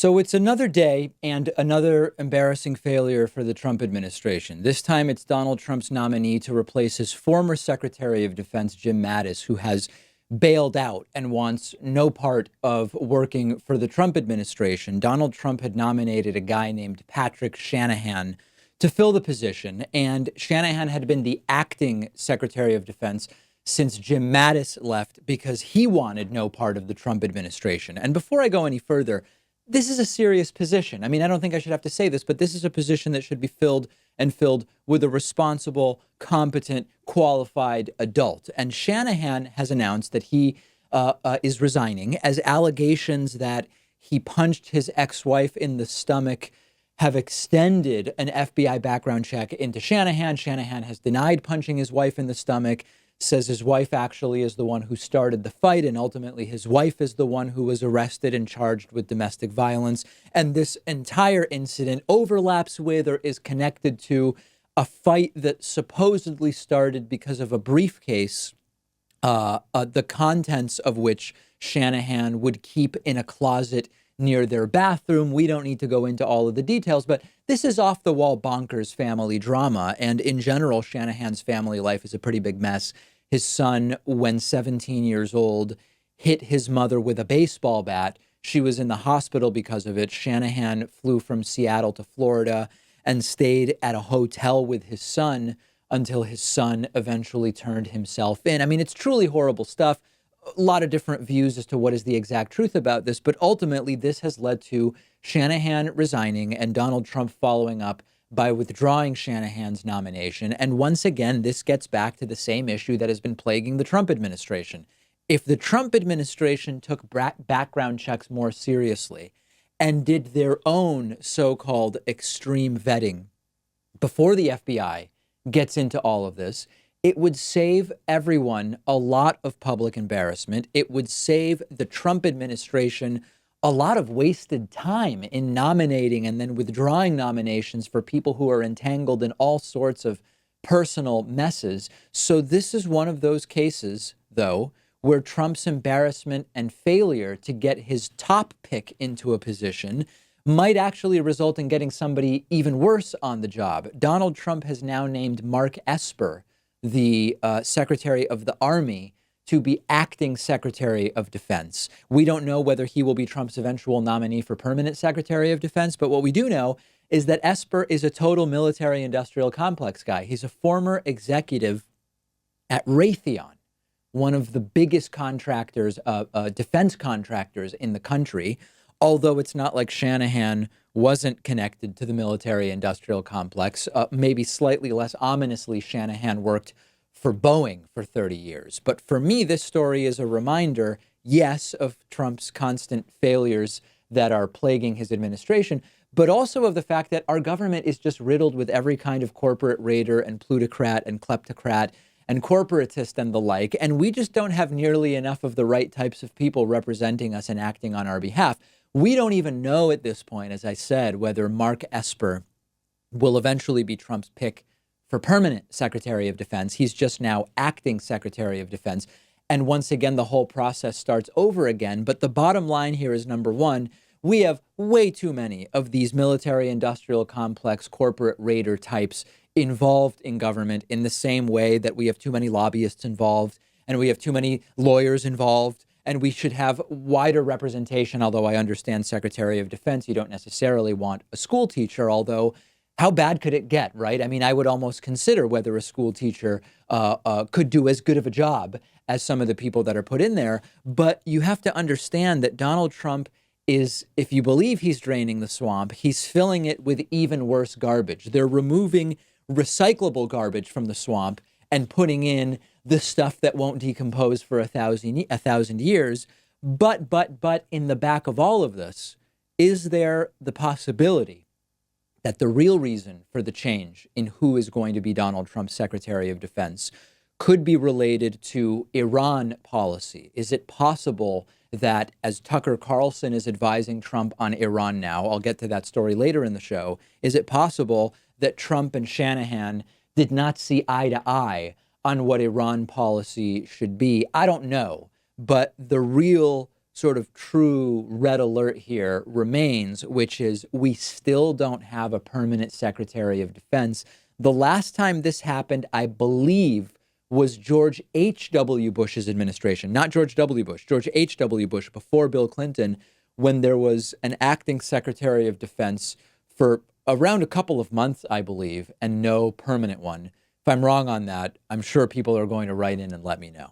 So it's another day and another embarrassing failure for the Trump administration. This time it's Donald Trump's nominee to replace his former Secretary of Defense, Jim Mattis, who has bailed out and wants no part of working for the Trump administration. Donald Trump had nominated a guy named Patrick Shanahan to fill the position, and Shanahan had been the acting Secretary of Defense since Jim Mattis left because he wanted no part of the Trump administration. And before I go any further, this is a serious position. I mean, I don't think I should have to say this, but this is a position that should be filled and filled with a responsible, competent, qualified adult. And Shanahan has announced that he is resigning as allegations that he punched his ex-wife in the stomach have extended an FBI background check into Shanahan. Shanahan has denied punching his wife in the stomach, says his wife actually is the one who started the fight, and ultimately his wife is the one who was arrested and charged with domestic violence. And this entire incident overlaps with or is connected to a fight that supposedly started because of a briefcase, the contents of which Shanahan would keep in a closet near their bathroom. We don't need to go into all of the details, but this is off the wall bonkers family drama. And in general, Shanahan's family life is a pretty big mess. His son, when 17 years old, hit his mother with a baseball bat. She was in the hospital because of it. Shanahan flew from Seattle to Florida and stayed at a hotel with his son until his son eventually turned himself in. I mean, it's truly horrible stuff. A lot of different views as to what is the exact truth about this, but ultimately this has led to Shanahan resigning and Donald Trump following up by withdrawing Shanahan's nomination. And once again, this gets back to the same issue that has been plaguing the Trump administration. If the Trump administration took background checks more seriously and did their own so-called extreme vetting before the FBI gets into all of this, it would save everyone a lot of public embarrassment. It would save the Trump administration a lot of wasted time in nominating and then withdrawing nominations for people who are entangled in all sorts of personal messes. So this is one of those cases, though, where Trump's embarrassment and failure to get his top pick into a position might actually result in getting somebody even worse on the job. Donald Trump has now named Mark Esper, the Secretary of the Army, to be acting Secretary of Defense. We don't know whether he will be Trump's eventual nominee for permanent Secretary of Defense, but what we do know is that Esper is a total military-industrial complex guy. He's a former executive at Raytheon, one of the biggest contractors, defense contractors in the country, although it's not like Shanahan wasn't connected to the military-industrial complex. Maybe slightly less ominously, Shanahan worked for Boeing for 30 years. But for me, this story is a reminder, yes, of Trump's constant failures that are plaguing his administration, but also of the fact that our government is just riddled with every kind of corporate raider and plutocrat and kleptocrat and corporatist and the like. And we just don't have nearly enough of the right types of people representing us and acting on our behalf. We don't even know at this point, as I said, whether Mark Esper will eventually be Trump's pick for permanent Secretary of Defense. He's just now acting Secretary of Defense. And once again, the whole process starts over again. But the bottom line here is, number one, we have way too many of these military-industrial complex corporate raider types involved in government in the same way that we have too many lobbyists involved and we have too many lawyers involved. And we should have wider representation, although I understand Secretary of Defense, you don't necessarily want a school teacher, although how bad could it get, right? I mean, I would almost consider whether a school teacher could do as good of a job as some of the people that are put in there. But you have to understand that Donald Trump is, if you believe he's draining the swamp, he's filling it with even worse garbage. They're removing recyclable garbage from the swamp and putting in the stuff that won't decompose for a thousand years. But in the back of all of this, is there the possibility that the real reason for the change in who is going to be Donald Trump's Secretary of Defense could be related to Iran policy? Is it possible that, as Tucker Carlson is advising Trump on Iran now, I'll get to that story later in the show, is it possible that Trump and Shanahan did not see eye to eye on what Iran policy should be? I don't know. But the real sort of true red alert here remains, which is we still don't have a permanent Secretary of Defense. The last time this happened, I believe, was George H.W. Bush's administration, not George W. Bush, George H.W. Bush before Bill Clinton, when there was an acting Secretary of Defense for around a couple of months, I believe, and no permanent one. If I'm wrong on that, I'm sure people are going to write in and let me know.